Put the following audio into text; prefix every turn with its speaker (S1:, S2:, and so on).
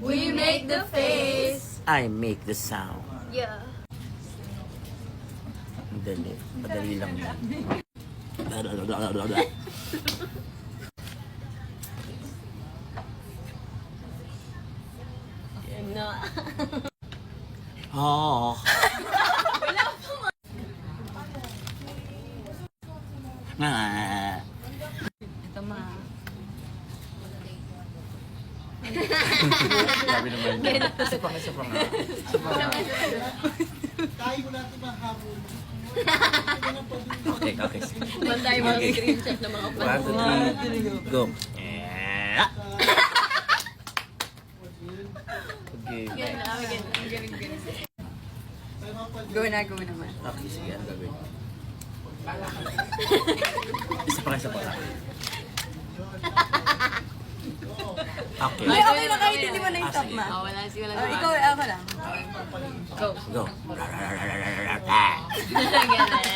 S1: We make the face.
S2: I make the sound.
S1: Yeah.
S2: Madali. Madali lang yan.
S1: No.
S2: Oh. Ah.
S1: Ito ma.
S2: Grabe naman. Isa pa nga, isa pa nga. Isa pa nga.
S3: Tayo mo natin mahabol.
S2: Okay, okay.
S1: Bantay mga screenshot ng mga
S2: 1, 2, 3, go. Yeah. Okay.
S1: Go na, go naman.
S2: Okay, sige. Ano gagawin? Isa pa nga, isa pa nga. Okay.
S1: Ay, okay na kahit hindi mo na yung top
S2: sige.
S1: ma.
S4: Oh, wala si wala.
S1: Ikaw, ako lang.
S4: Go.
S2: Go.
S4: Ganun.